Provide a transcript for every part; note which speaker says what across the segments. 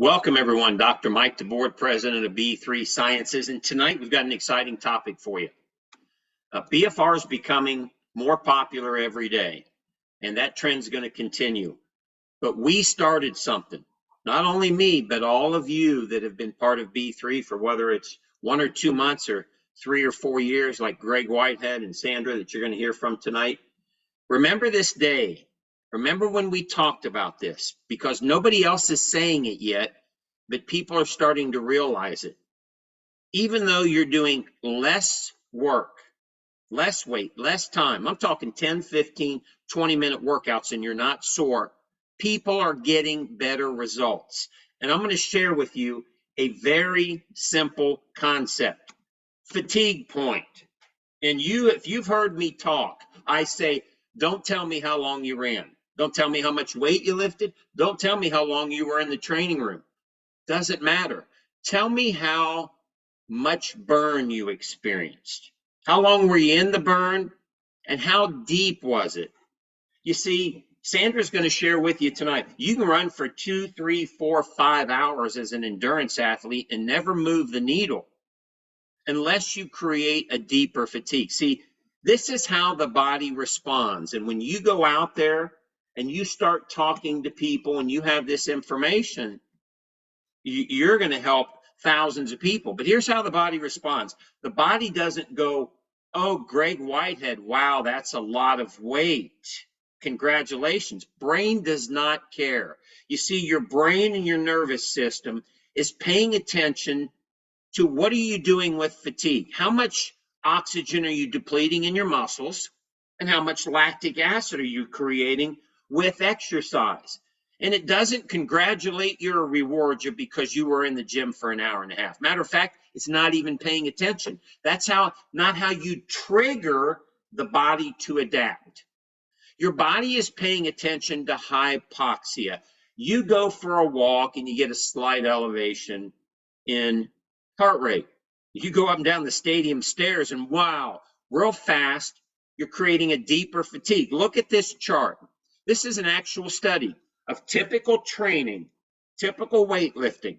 Speaker 1: Welcome, everyone. Dr. Mike DeBord, president of B3 Sciences, and tonight we've got an exciting topic for you. BFR is becoming more popular every day, and that trend is going to continue. But we started something. Not only me, but all of you that have been part of B3 for whether it's 1 or 2 months or 3 or 4 years, like Greg Whitehead and Sandra that you're going to hear from tonight. Remember this day. Remember when we talked about this, because nobody else is saying it yet, but people are starting to realize it. Even though you're doing less work, less weight, less time, I'm talking 10, 15, 20-minute workouts and you're not sore, people are getting better results. And I'm going to share with you a very simple concept, fatigue point. And if you've heard me talk, I say, don't tell me how long you ran. Don't tell me how much weight you lifted. Don't tell me how long you were in the training room. Doesn't matter. Tell me how much burn you experienced. How long were you in the burn and how deep was it? You see, Sandra's going to share with you tonight. You can run for 2, 3, 4, 5 hours as an endurance athlete and never move the needle unless you create a deeper fatigue. See, this is how the body responds. And when you go out there and you start talking to people and you have this information, you're going to help thousands of people. But here's how the body responds. The body doesn't go, oh, Greg Whitehead, wow, that's a lot of weight. Congratulations. Brain does not care. You see, your brain and your nervous system is paying attention to what are you doing with fatigue? How much oxygen are you depleting in your muscles? And how much lactic acid are you creating with exercise? And it doesn't congratulate you or reward you because you were in the gym for an hour and a half. Matter of fact, it's not even paying attention. That's not how you trigger the body to adapt. Your body is paying attention to hypoxia. You go for a walk and you get a slight elevation in heart rate. You go up and down the stadium stairs and wow, real fast, you're creating a deeper fatigue. Look at this chart. This is an actual study of typical training, typical weightlifting.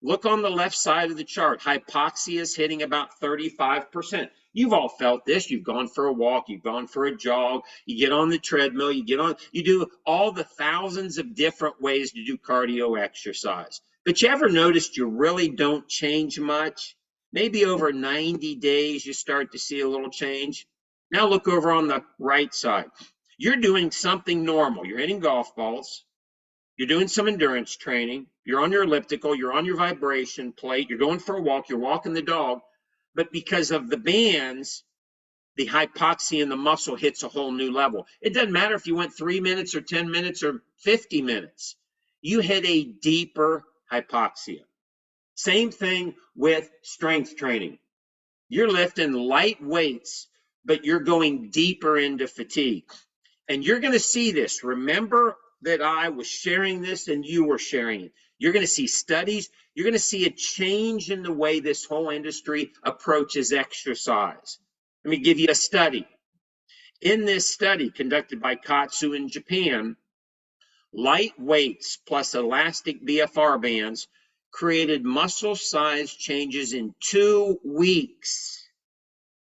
Speaker 1: Look on the left side of the chart. Hypoxia is hitting about 35%. You've all felt this. You've gone for a walk, you've gone for a jog, you get on the treadmill, you do all the thousands of different ways to do cardio exercise. But you ever noticed you really don't change much? Maybe over 90 days you start to see a little change. Now look over on the right side. You're doing something normal. You're hitting golf balls. You're doing some endurance training. You're on your elliptical. You're on your vibration plate. You're going for a walk. You're walking the dog. But because of the bands, the hypoxia in the muscle hits a whole new level. It doesn't matter if you went 3 minutes or 10 minutes or 50 minutes. You hit a deeper hypoxia. Same thing with strength training. You're lifting light weights, but you're going deeper into fatigue. And you're going to see this. Remember that I was sharing this and you were sharing it. You're going to see studies. You're going to see a change in the way this whole industry approaches exercise. Let me give you a study. In this study conducted by Katsu in Japan, light weights plus elastic BFR bands created muscle size changes in 2 weeks.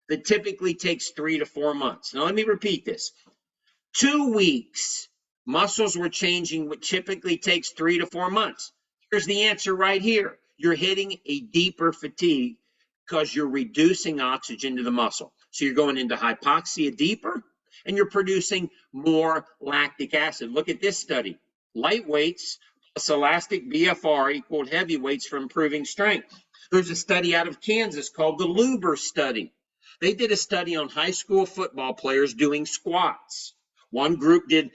Speaker 1: That typically takes 3 to 4 months. Now let me repeat this. 2 weeks, muscles were changing what typically takes 3 to 4 months. Here's the answer right here. You're hitting a deeper fatigue because you're reducing oxygen to the muscle. So you're going into hypoxia deeper and you're producing more lactic acid. Look at this study. Light weights plus elastic BFR equaled heavy weights for improving strength. There's a study out of Kansas called the Luber study. They did a study on high school football players doing squats. One group did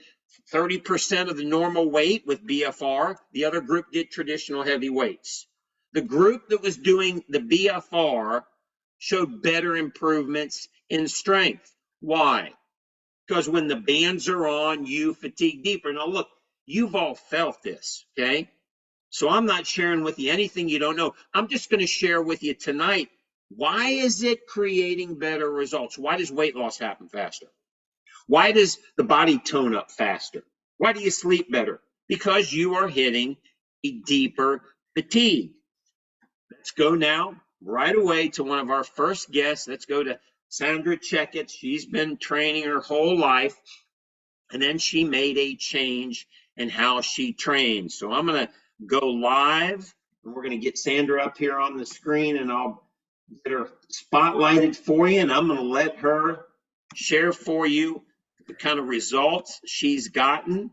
Speaker 1: 30% of the normal weight with BFR. The other group did traditional heavy weights. The group that was doing the BFR showed better improvements in strength. Why? Because when the bands are on, you fatigue deeper. Now look, you've all felt this, okay? So I'm not sharing with you anything you don't know. I'm just going to share with you tonight, why is it creating better results? Why does weight loss happen faster? Why does the body tone up faster? Why do you sleep better? Because you are hitting deeper fatigue. Let's go now right away to one of our first guests. Let's go to Sandra Checkett. She's been training her whole life, and then she made a change in how she trains. So I'm going to go live, and we're going to get Sandra up here on the screen, and I'll get her spotlighted for you, and I'm going to let her share for you the kind of results she's gotten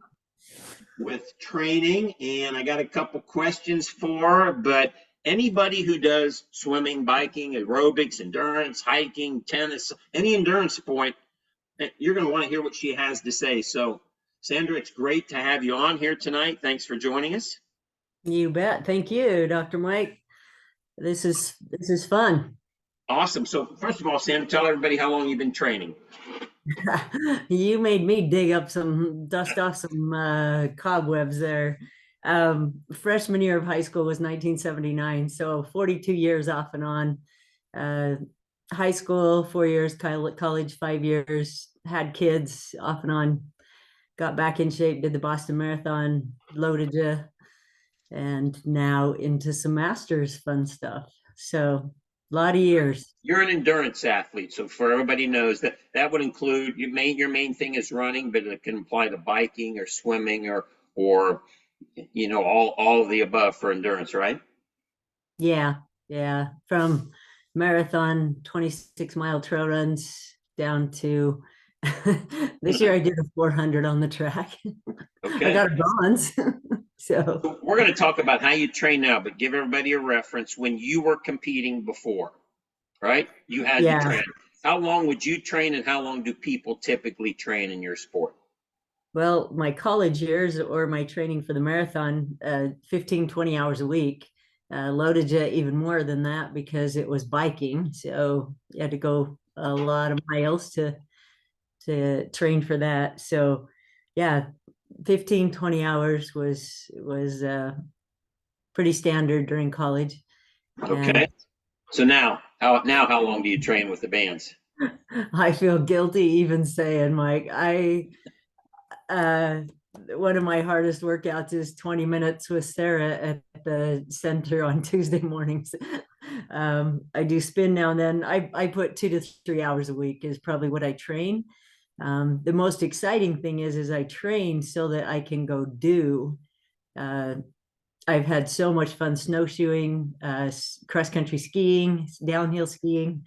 Speaker 1: with training. And I got a couple questions for her, but anybody who does swimming, biking, aerobics, endurance, hiking, tennis, any endurance sport, you're going to want to hear what she has to say. So, Sandra, it's great to have you on here tonight. Thanks for joining us.
Speaker 2: You bet. Thank you, Dr. Mike. This is fun.
Speaker 1: Awesome. So, first of all, Sandra, tell everybody how long you've been training.
Speaker 2: You made me dig up dust off some cobwebs there. Freshman year of high school was 1979, so 42 years off and on. High school, 4 years, college, 5 years, had kids off and on, got back in shape, did the Boston Marathon, loaded you, and now into some masters fun stuff. So a lot of years.
Speaker 1: You're an endurance athlete, so for everybody knows that would include your main thing is running, but it can apply to biking or swimming or all of the above for endurance, right?
Speaker 2: Yeah, from marathon 26-mile trail runs down to this year I did a 400 on the track. Okay. I got a bronze.
Speaker 1: So we're going to talk about how you train now, but give everybody a reference when you were competing before, right? You had to train. How long would you train, and how long do people typically train in your sport?
Speaker 2: Well, my college years or my training for the marathon, 15, 20 hours a week. Loaded you even more than that because it was biking. So you had to go a lot of miles to train for that. So yeah, 15, 20 hours was pretty standard during college.
Speaker 1: Okay. And so now how long do you train with the bands?
Speaker 2: I feel guilty even saying, Mike, one of my hardest workouts is 20 minutes with Sarah at the center on Tuesday mornings. I do spin now and then. I put 2 to 3 hours a week is probably what I train. The most exciting thing is I train so that I can go do. I've had so much fun snowshoeing, cross-country skiing, downhill skiing,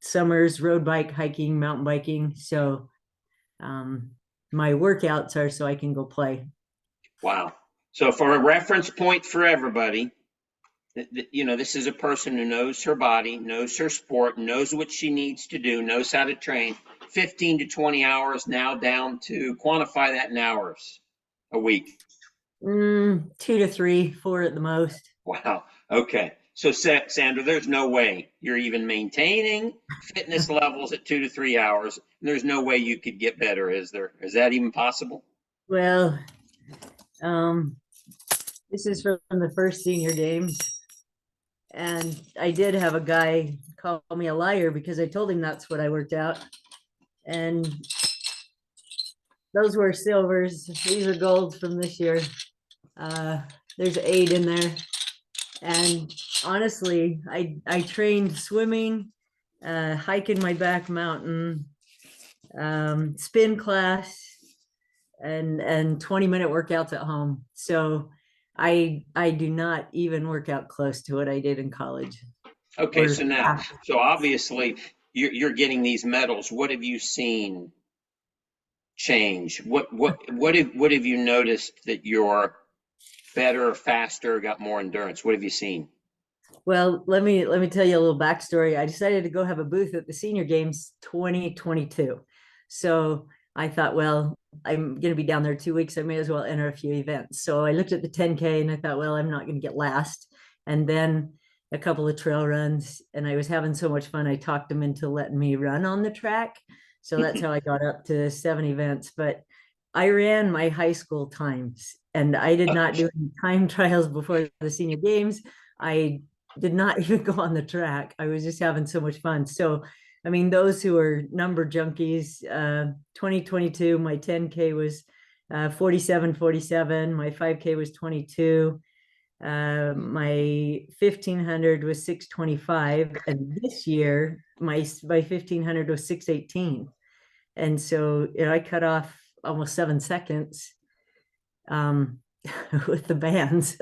Speaker 2: summers, road bike, hiking, mountain biking. So my workouts are so I can go play.
Speaker 1: Wow. So for a reference point for everybody, this is a person who knows her body, knows her sport, knows what she needs to do, knows how to train. 15 to 20 hours now down to quantify that in hours a week.
Speaker 2: 2 to 3, 4 at the most.
Speaker 1: Wow. Okay. So Sandra, there's no way you're even maintaining fitness levels at 2 to 3 hours. There's no way you could get better, is there? Is that even possible?
Speaker 2: Well, this is from the first senior games. And I did have a guy call me a liar because I told him that's what I worked out. And those were silvers. These are golds from this year. There's 8 in there. And honestly, I trained swimming, hiking my back mountain, spin class, and 20-minute workouts at home. So I do not even work out close to what I did in college.
Speaker 1: Okay, so obviously you're getting these medals. What have you seen change? What have you noticed that you're better, faster, got more endurance? What have you seen?
Speaker 2: Well, let me tell you a little backstory. I decided to go have a booth at the Senior Games 2022. So I thought, well, I'm going to be down there 2 weeks. I may as well enter a few events. So I looked at the 10K and I thought, well, I'm not going to get last. And then a couple of trail runs, and I was having so much fun. I talked them into letting me run on the track. So that's how I got up to 7 events. But I ran my high school times, and I did not do any time trials before the Senior Games. I did not even go on the track. I was just having so much fun. So, I mean, those who are number junkies, 2022, my 10K was 47, 47. My 5K was 22. My 1500 was 625. And this year, my 1500 was 618. And so, I cut off almost 7 seconds um, with the bands.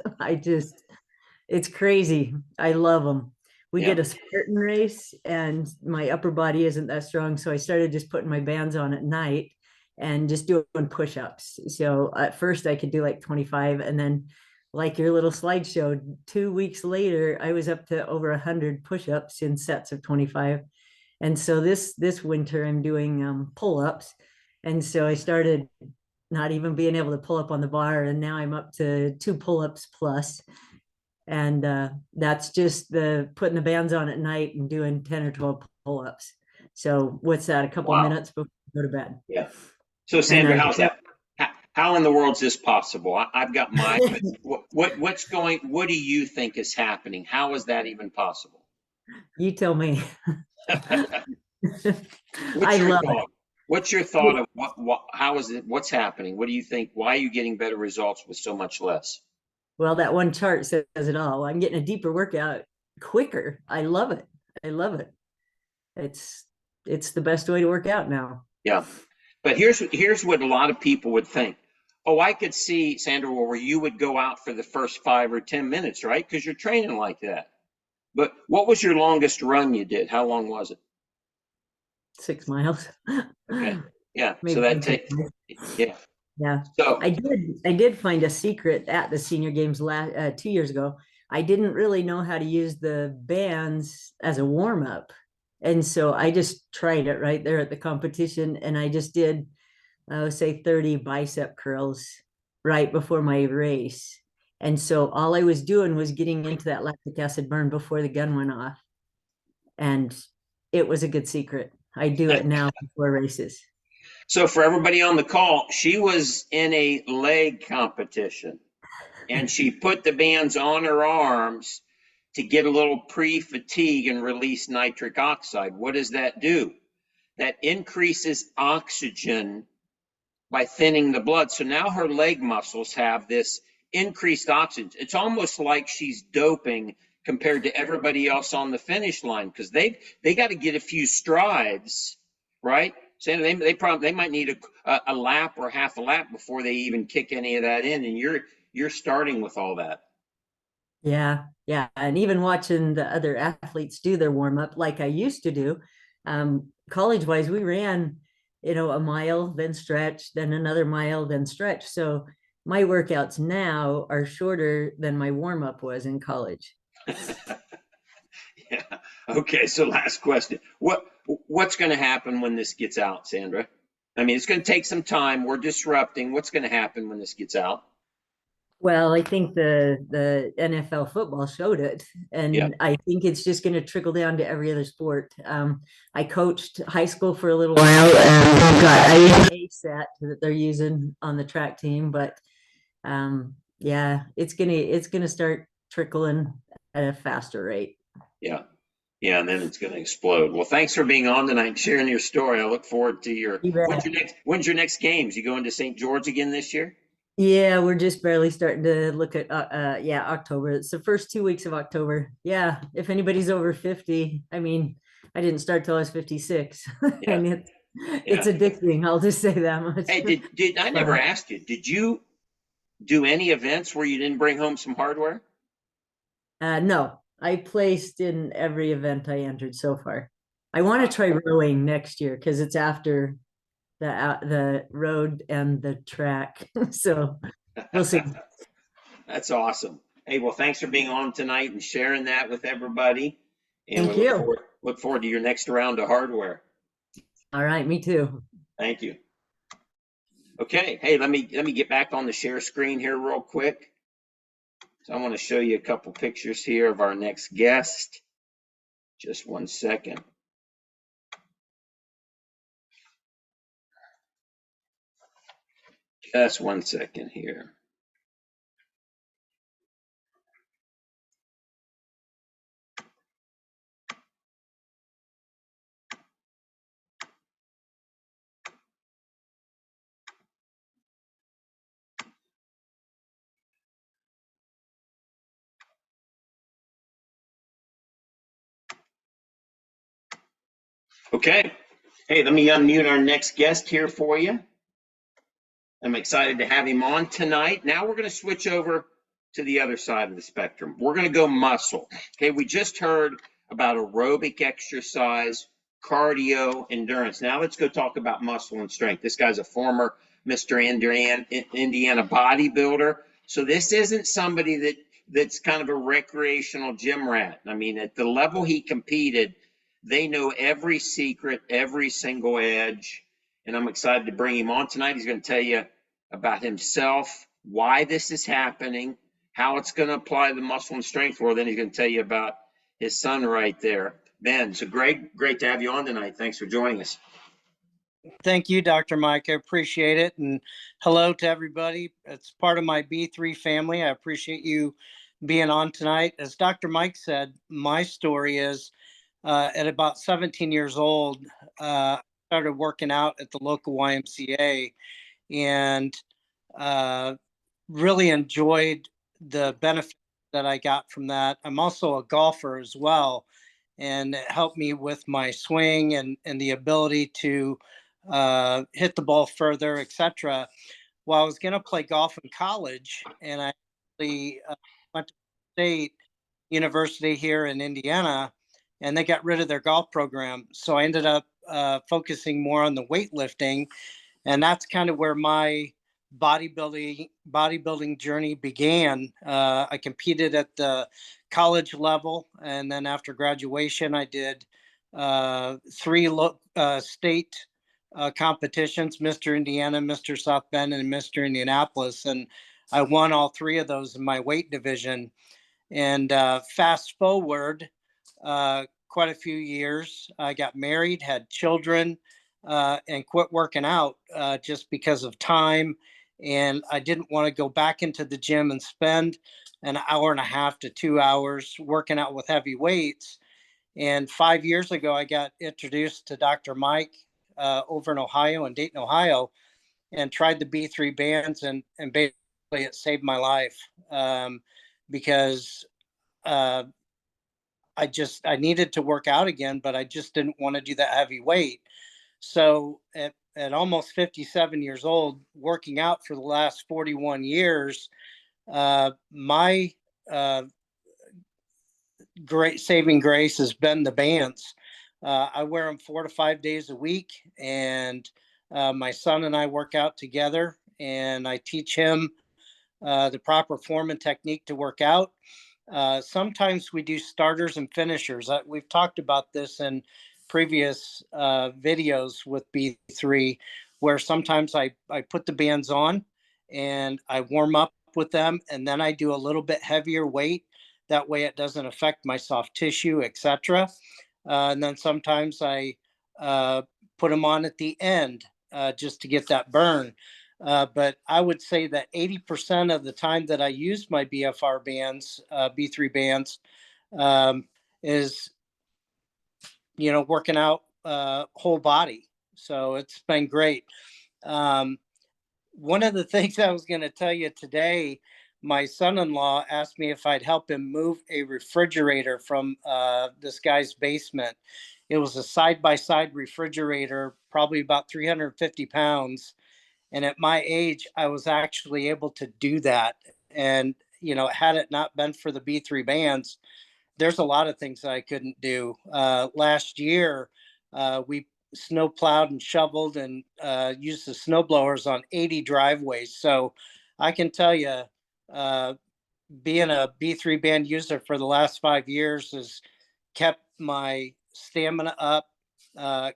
Speaker 2: It's crazy. I love them. We
Speaker 1: Yeah.
Speaker 2: did a Spartan race and my upper body isn't that strong. So I started just putting my bands on at night and just doing push-ups. So at first I could do like 25, and then like your little slideshow, 2 weeks later, I was up to over 100 push-ups in sets of 25. And so this winter I'm doing pull-ups. And so I started not even being able to pull up on the bar, and now I'm up to 2 pull-ups plus. And that's just the putting the bands on at night and doing 10 or 12 pull-ups. So what's that, a couple
Speaker 1: Wow.
Speaker 2: minutes before you go to bed?
Speaker 1: Yeah. So
Speaker 2: And
Speaker 1: Sandra, how's that? How in the world is this possible? I've got my, what do you think is happening? How is that even possible?
Speaker 2: you tell me.
Speaker 1: What's
Speaker 2: I
Speaker 1: your
Speaker 2: love
Speaker 1: thought? What's your thought of how is it, what's happening? What do you think? Why are you getting better results with so much less?
Speaker 2: Well, that one chart says it all. I'm getting a deeper workout quicker. I love it. I love it. It's it's the best way to work out now.
Speaker 1: Yeah. But here's what a lot of people would think. Oh, I could see, Sandra, where you would go out for the first 5 or 10 minutes, right? Because you're training like that. But what was your longest run you did? How long was it?
Speaker 2: 6 miles.
Speaker 1: Okay. Yeah. So
Speaker 2: Maybe
Speaker 1: that
Speaker 2: 6
Speaker 1: takes,
Speaker 2: miles.
Speaker 1: yeah.
Speaker 2: Yeah.
Speaker 1: So,
Speaker 2: I did find a secret at the senior games 2 years ago. I didn't really know how to use the bands as a warm up. And so I just tried it right there at the competition, and I just did, I would say 30 bicep curls right before my race. And so all I was doing was getting into that lactic acid burn before the gun went off. And it was a good secret. I do it now before races.
Speaker 1: so for everybody on the call, she was in a leg competition and she put the bands on her arms to get a little pre-fatigue and release nitric oxide. What does that do? That increases oxygen by thinning the blood. So now her leg muscles have this increased oxygen. It's almost like she's doping compared to everybody else on the finish line, because they got to get a few strides, right? So they might need a lap or half a lap before they even kick any of that in, and you're starting with all that.
Speaker 2: Yeah, yeah. And even watching the other athletes do their warm up like I used to do, college wise, we ran, a mile, then stretch, then another mile, then stretch. So my workouts now are shorter than my warm up was in college.
Speaker 1: Yeah. Okay. So last question. What's going to happen when this gets out, Sandra? I mean, it's going to take some time. We're disrupting. What's going to happen when this gets out?
Speaker 2: Well, I think the NFL football showed it,
Speaker 1: Yeah.
Speaker 2: and I think it's just going to trickle down to every other sport. I coached high school for a little while, and they've got a set that they're using on the track team. But yeah, it's gonna start trickling at a faster rate.
Speaker 1: Yeah. Yeah. And then it's going to explode. Well, thanks for being on tonight and sharing your story. I look forward to
Speaker 2: You bet.
Speaker 1: when's your next games? You going to St. George again this year?
Speaker 2: Yeah, we're just barely starting to look at yeah, October. It's the first 2 weeks of October. Yeah, if anybody's over 50, I mean, I didn't start till I was 56
Speaker 1: Yeah.
Speaker 2: and it's
Speaker 1: Yeah.
Speaker 2: addicting. I'll just say that much.
Speaker 1: Hey, did I never
Speaker 2: But
Speaker 1: asked you, did you do any events where you didn't bring home some hardware?
Speaker 2: no, I placed in every event I entered so far. I want to
Speaker 1: Wow.
Speaker 2: try rowing next year because it's after the road and the track. So we'll see.
Speaker 1: That's awesome. Hey, well, thanks for being on tonight and sharing that with everybody. And we
Speaker 2: Thank you.
Speaker 1: look forward to your next round of hardware.
Speaker 2: All right, me too.
Speaker 1: Thank you. Okay. Hey, let me get back on the share screen here real quick. So I want to show you a couple pictures here of our next guest. Just one second. Just one second here. Okay. Hey, let me unmute our next guest here for you. I'm excited to have him on tonight. Now we're going to switch over to the other side of the spectrum. We're going to go muscle. Okay, we just heard about aerobic exercise, cardio, endurance. Now let's go talk about muscle and strength. This guy's a former Mr. Indiana bodybuilder. So this isn't somebody that's kind of a recreational gym rat. I mean, at the level he competed, they know every secret, every single edge. And I'm excited to bring him on tonight. He's going to tell you about himself, why this is happening, how it's going to apply to the muscle and strength world. Then he's going to tell you about his son right there, Ben. So great to have you on tonight. Thanks for joining us.
Speaker 3: Thank you, Dr. Mike. I appreciate it. And hello to everybody. It's part of my B3 family. I appreciate you being on tonight. As Dr. Mike said, my story is at about 17 years old, I started working out at the local YMCA and really enjoyed the benefits that I got from that. I'm also a golfer as well, and it helped me with my swing and the ability to hit the ball further, etc. Well, I was going to play golf in college, and I actually went to State University here in Indiana, and they got rid of their golf program. So I ended up focusing more on the weightlifting, and that's kind of where my bodybuilding journey began. I competed at the college level, and then after graduation, I did three state competitions: Mr. Indiana, Mr. South Bend, and Mr. Indianapolis, and I won all three of those in my weight division. And fast forward quite a few years, I got married, had children, and quit working out just because of time. And I didn't want to go back into the gym and spend an hour and a half to 2 hours working out with heavy weights. And 5 years ago, I got introduced to Dr. Mike over in Ohio, in Dayton, Ohio, and tried the B3 bands, and basically it saved my life because I needed to work out again, but I just didn't want to do that heavy weight. So at almost 57 years old, working out for the last 41 years, my great saving grace has been the bands. I wear them 4 to 5 days a week, and my son and I work out together, and I teach him the proper form and technique to work out. Sometimes we do starters and finishers. We've talked about this in previous videos with B3, where sometimes I put the bands on and I warm up with them, and then I do a little bit heavier weight. That way it doesn't affect my soft tissue, etc. And then sometimes I put them on at the end just to get that burn. But I would say that 80% of the time that I use my BFR bands, B3 bands, is, working out whole body. So it's been great. One of the things I was going to tell you today, my son-in-law asked me if I'd help him move a refrigerator from this guy's basement. It was a side-by-side refrigerator, probably about 350 pounds. And at my age, I was actually able to do that. And, had it not been for the B3 bands, there's a lot of things that I couldn't do. Last year, we snow plowed and shoveled and used the snow blowers on 80 driveways. So I can tell you, being a B3 band user for the last 5 years has kept my stamina up,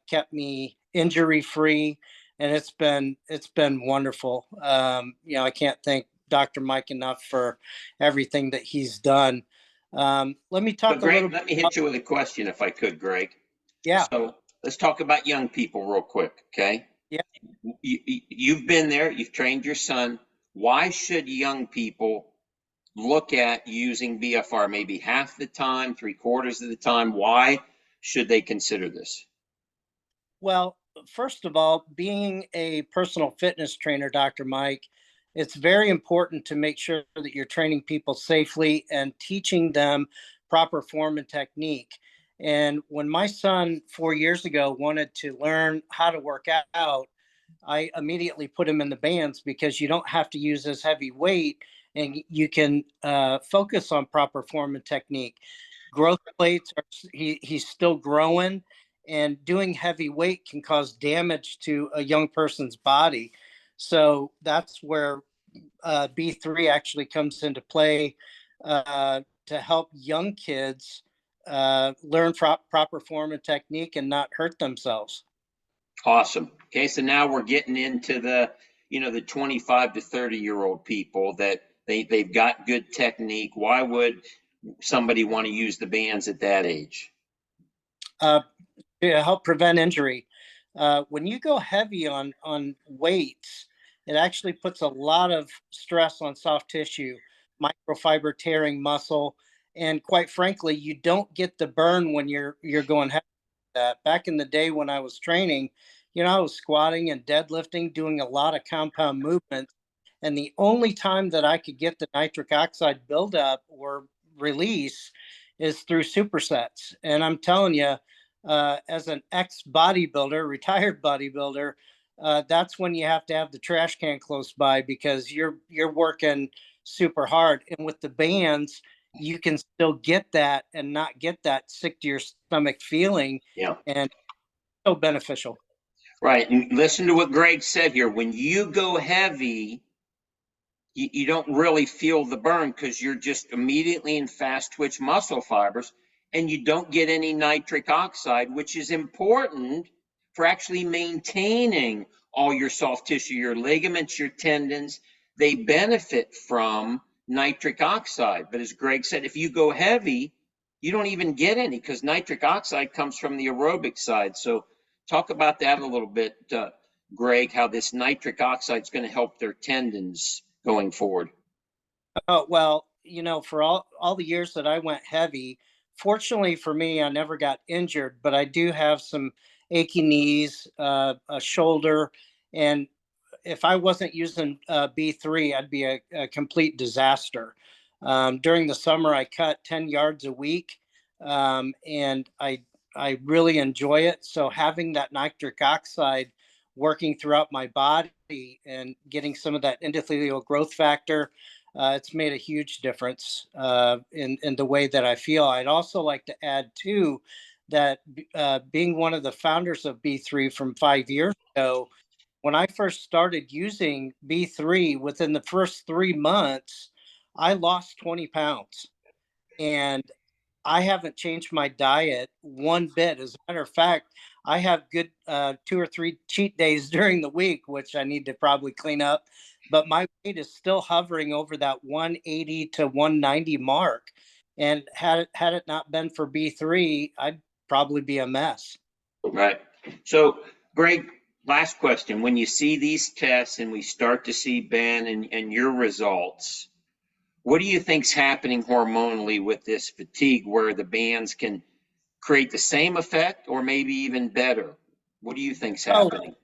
Speaker 3: kept me injury free, and it's been wonderful. I can't thank Dr. Mike enough for everything that he's done. Let me talk
Speaker 1: Greg,
Speaker 3: a little bit.
Speaker 1: Let me hit you with a question if I could, Greg.
Speaker 3: Yeah.
Speaker 1: So let's talk about young people real quick, okay?
Speaker 3: Yeah.
Speaker 1: You've been there, you've trained your son. Why should young people look at using BFR maybe half the time, 3/4 of the time? Why should they consider this?
Speaker 3: Well, first of all, being a personal fitness trainer, Dr. Mike, it's very important to make sure that you're training people safely and teaching them proper form and technique. And when my son 4 years ago wanted to learn how to work out, I immediately put him in the bands because you don't have to use as heavy weight, and you can focus on proper form and technique. Growth plates are, he's still growing, and doing heavy weight can cause damage to a young person's body. So that's where B3 actually comes into play to help young kids learn proper form and technique and not hurt themselves.
Speaker 1: Awesome. Okay, so now we're getting into the, the 25 to 30-year-old people that they've got good technique. Why would somebody want to use the bands at that age?
Speaker 3: To help prevent injury. When you go heavy on weights, it actually puts a lot of stress on soft tissue, microfiber tearing muscle, and quite frankly, you don't get the burn when you're going heavy. That back in the day when I was training, I was squatting and deadlifting, doing a lot of compound movements, and the only time that I could get the nitric oxide buildup or release is through supersets. And I'm telling you, as an ex-bodybuilder, retired bodybuilder, that's when you have to have the trash can close by because you're working super hard. And with the bands, you can still get that and not get that sick to your stomach feeling.
Speaker 1: Yeah.
Speaker 3: And so beneficial.
Speaker 1: Right. And listen to what Greg said here. When you go heavy, you don't really feel the burn because you're just immediately in fast twitch muscle fibers, and you don't get any nitric oxide, which is important for actually maintaining all your soft tissue, your ligaments, your tendons. They benefit from nitric oxide. But as Greg said, if you go heavy, you don't even get any because nitric oxide comes from the aerobic side. So talk about that a little bit, Greg, how this nitric oxide is going to help their tendons going forward.
Speaker 3: Oh, well, for all the years that I went heavy, fortunately for me, I never got injured, but I do have some achy knees, a shoulder, and if I wasn't using B3, I'd be a complete disaster. During the summer, I cut 10 yards a week, and I really enjoy it. So having that nitric oxide working throughout my body and getting some of that endothelial growth factor, it's made a huge difference in the way that I feel. I'd also like to add too that being one of the founders of B3 from 5 years ago, when I first started using B3, within the first 3 months, I lost 20 pounds. And I haven't changed my diet one bit. As a matter of fact, I have good 2 or 3 cheat days during the week, which I need to probably clean up. But my weight is still hovering over that 180 to 190 mark. And had it not been for B3, I'd probably be a mess.
Speaker 1: Right. So, Greg, last question. When you see these tests and we start to see Ben and your results, what do you think's happening hormonally with this fatigue where the bands can create the same effect or maybe even better? What do you think's happening?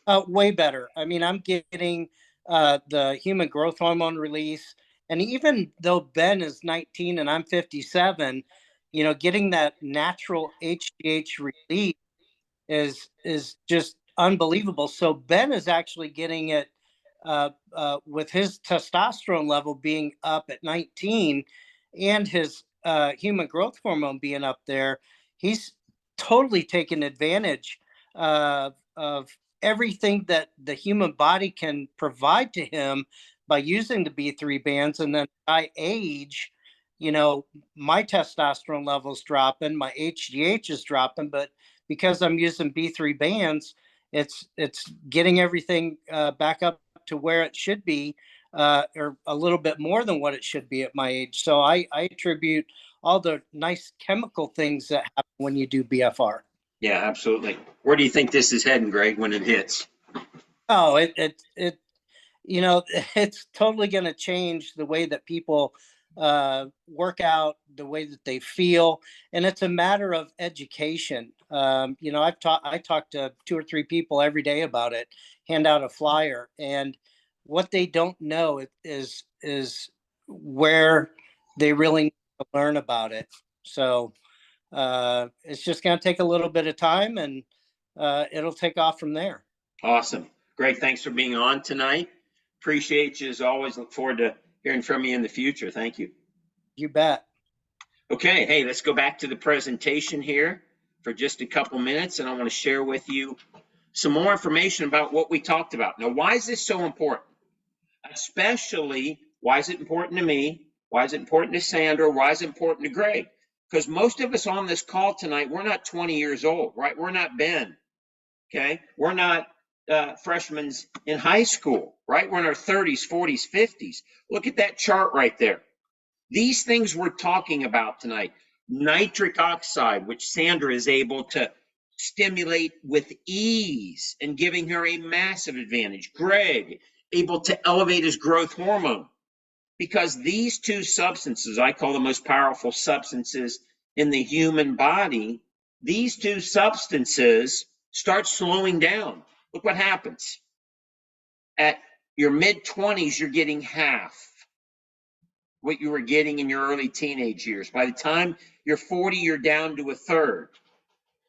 Speaker 3: Way better. I mean, I'm getting the human growth hormone release. And even though Ben is 19 and I'm 57, getting that natural HGH release is just unbelievable. So Ben is actually getting it with his testosterone level being up at 19 and his human growth hormone being up there. He's totally taken advantage of everything that the human body can provide to him by using the B3 bands. And then by age, my testosterone levels dropping, my HGH is dropping, but because I'm using B3 bands, it's getting everything back up to where it should be, or a little bit more than what it should be at my age. So I attribute all the nice chemical things that happen when you do BFR.
Speaker 1: Yeah, absolutely. Where do you think this is heading, Greg, when it hits?
Speaker 3: Oh, it's totally going to change the way that people work out, the way that they feel, and it's a matter of education. I talk to 2 or 3 people every day about it, hand out a flyer, and what they don't know is where they really need to learn about it. So It's just going to take a little bit of time, and it'll take off from there.
Speaker 1: Awesome. Greg, thanks for being on tonight. Appreciate you as always. Look forward to hearing from you in the future. Thank you.
Speaker 3: You bet.
Speaker 1: Okay, hey, let's go back to the presentation here for just a couple minutes, and I want to share with you some more information about what we talked about. Now, why is this so important? Especially, why is it important to me? Why is it important to Sandra? Why is it important to Greg? Because most of us on this call tonight, we're not 20 years old, right? We're not Ben, okay? We're not freshmen in high school, right? We're in our 30s, 40s, 50s. Look at that chart right there. These things we're talking about tonight, nitric oxide, which Sandra is able to stimulate with ease and giving her a massive advantage. Greg, able to elevate his growth hormone, because these two substances, I call the most powerful substances in the human body, these two substances start slowing down. Look what happens. At your mid-20s, you're getting half what you were getting in your early teenage years. By the time you're 40, you're down to a third.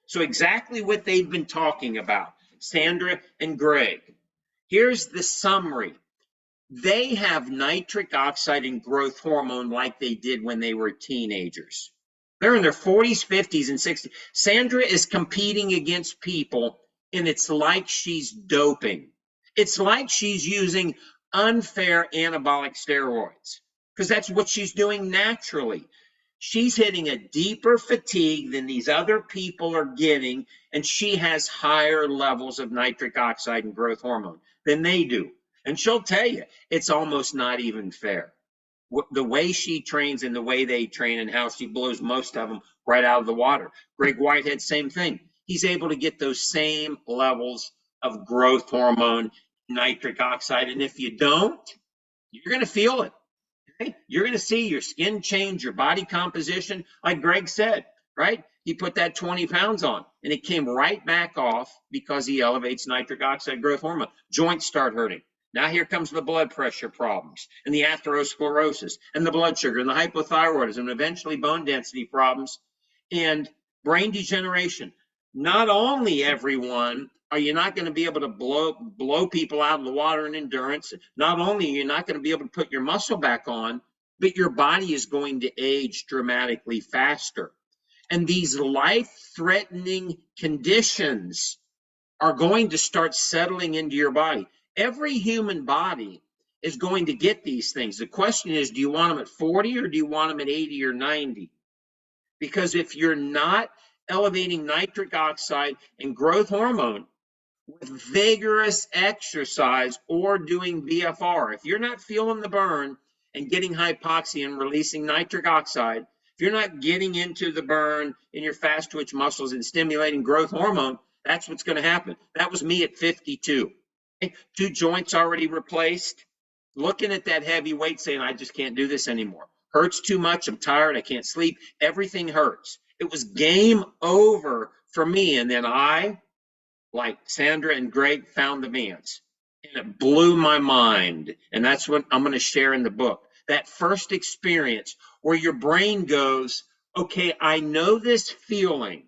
Speaker 1: So exactly what they've been talking about, Sandra and Greg. Here's the summary. They have nitric oxide and growth hormone like they did when they were teenagers. They're in their 40s, 50s, and 60s. Sandra is competing against people, and it's like she's doping. It's like she's using unfair anabolic steroids, because that's what she's doing naturally. She's hitting a deeper fatigue than these other people are getting, and she has higher levels of nitric oxide and growth hormone than they do. And she'll tell you, it's almost not even fair. The way she trains and the way they train and how she blows most of them right out of the water. Greg Whitehead, same thing. He's able to get those same levels of growth hormone, nitric oxide. And if you don't, you're going to feel it. Okay? You're going to see your skin change, your body composition, like Greg said, right? He put that 20 pounds on, and it came right back off because he elevates nitric oxide growth hormone. Joints start hurting. Now here comes the blood pressure problems, and the atherosclerosis, and the blood sugar, and the hypothyroidism, and eventually bone density problems, and brain degeneration. Not only, everyone, are you not going to be able to blow people out of the water in endurance, not only are you not going to be able to put your muscle back on, but your body is going to age dramatically faster. And these life-threatening conditions are going to start settling into your body. Every human body is going to get these things. The question is, do you want them at 40 or do you want them at 80 or 90? Because if you're not elevating nitric oxide and growth hormone with vigorous exercise or doing BFR, if you're not feeling the burn and getting hypoxia and releasing nitric oxide, if you're not getting into the burn in your fast twitch muscles and stimulating growth hormone, that's what's going to happen. That was me at 52. 2 joints already replaced. Looking at that heavy weight saying, I just can't do this anymore. Hurts too much. I'm tired. I can't sleep. Everything hurts. It was game over for me. And then I, like Sandra and Greg, found the bands. And it blew my mind. And that's what I'm going to share in the book. That first experience where your brain goes, okay, I know this feeling.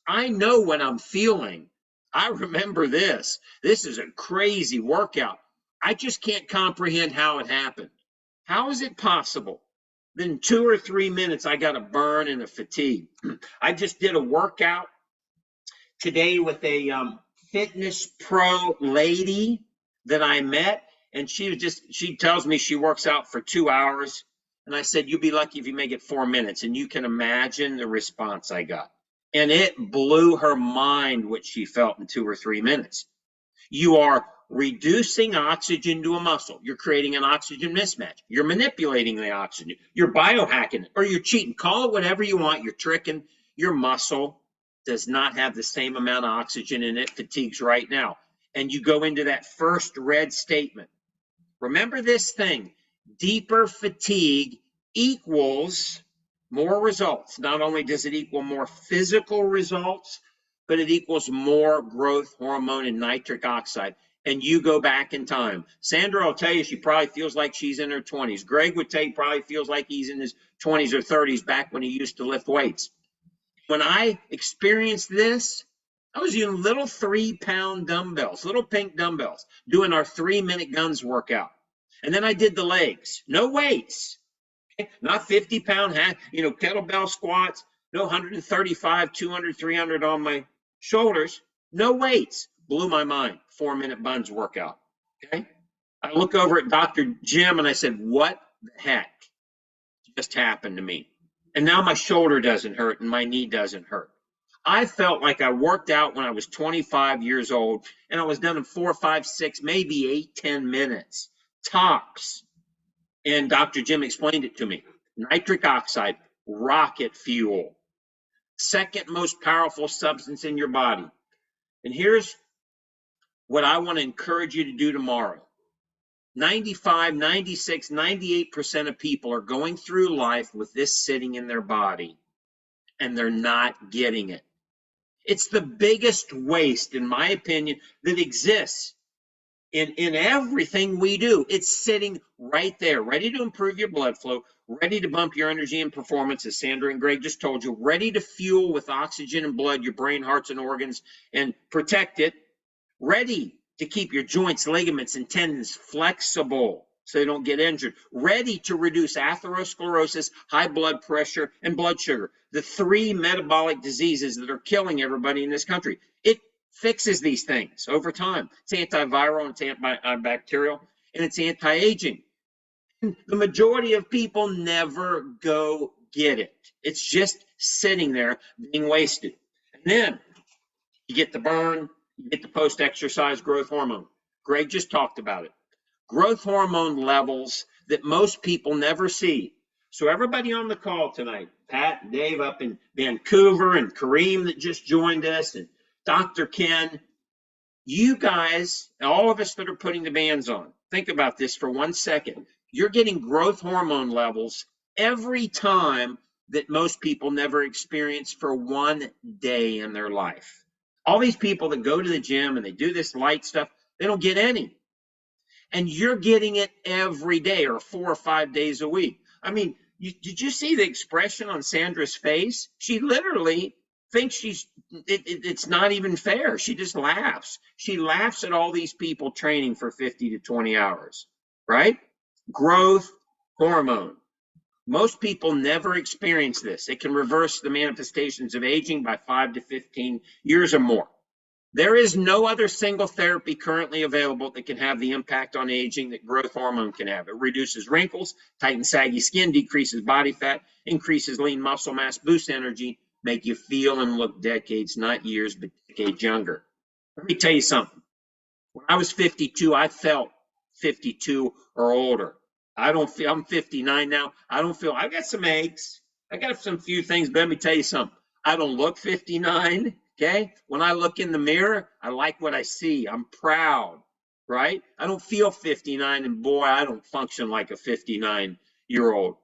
Speaker 1: I know what I'm feeling. I remember this. This is a crazy workout. I just can't comprehend how it happened. How is it possible? Then 2 or 3 minutes, I got a burn and a fatigue. I just did a workout today with a fitness pro lady that I met, and she tells me she works out for 2 hours. And I said, you'll be lucky if you make it 4 minutes. And you can imagine the response I got. And it blew her mind what she felt in 2 or 3 minutes. You are reducing oxygen to a muscle. You're creating an oxygen mismatch. You're manipulating the oxygen. You're biohacking it, or you're cheating. Call it whatever you want. You're tricking. Your muscle does not have the same amount of oxygen in it. Fatigues right now. And you go into that first red statement. Remember this thing. Deeper fatigue equals more results. Not only does it equal more physical results, but it equals more growth hormone and nitric oxide. And you go back in time. Sandra will tell you she probably feels like she's in her 20s. Greg would tell you probably feels like he's in his 20s or 30s back when he used to lift weights. When I experienced this, I was using little 3-pound dumbbells, little pink dumbbells, doing our 3-minute guns workout. And then I did the legs, no weights, okay? Not 50-pound, kettlebell squats, no 135, 200, 300 on my shoulders, no weights. Blew my mind. 4-minute buns workout, okay? I look over at Dr. Jim and I said, what the heck just happened to me? And now my shoulder doesn't hurt and my knee doesn't hurt. I felt like I worked out when I was 25 years old, and I was done in 4, 5, 6, maybe 8, 10 minutes, tops. And Dr. Jim explained it to me. Nitric oxide, rocket fuel, second most powerful substance in your body. And here's what I want to encourage you to do tomorrow. 95, 96, 98% of people are going through life with this sitting in their body, and they're not getting it. It's the biggest waste, in my opinion, that exists in everything we do. It's sitting right there, ready to improve your blood flow, ready to bump your energy and performance, as Sandra and Greg just told you, ready to fuel with oxygen and blood your brain, hearts, and organs, and protect it, ready to keep your joints, ligaments, and tendons flexible so they don't get injured, ready to reduce atherosclerosis, high blood pressure, and blood sugar, the 3 metabolic diseases that are killing everybody in this country. It fixes these things over time. It's antiviral, it's antibacterial, and it's anti-aging. The majority of people never go get it. It's just sitting there being wasted. And then you get the burn, you get the post-exercise growth hormone. Greg just talked about it. Growth hormone levels that most people never see. So everybody on the call tonight, Pat and Dave up in Vancouver, and Kareem that just joined us, and Dr. Ken, you guys, all of us that are putting the bands on, think about this for 1 second. You're getting growth hormone levels every time that most people never experience for 1 day in their life. All these people that go to the gym and they do this light stuff, they don't get any. And you're getting it every day, or 4 or 5 days a week. I mean, did you see the expression on Sandra's face? She literally thinks it's not even fair. She just laughs. She laughs at all these people training for 50 to 20 hours, right? Growth hormone. Most people never experience this. It can reverse the manifestations of aging by 5 to 15 years or more. There is no other single therapy currently available that can have the impact on aging that growth hormone can have. It reduces wrinkles, tightens saggy skin, decreases body fat, increases lean muscle mass, boosts energy, make you feel and look decades, not years, but decades younger. Let me tell you something. When I was 52, I felt 52 or older. I'm 59 now. I don't feel, I've got some aches. I got some few things, but let me tell you something. I don't look 59, okay? When I look in the mirror, I like what I see. I'm proud, right? I don't feel 59, and boy, I don't function like a 59-year-old.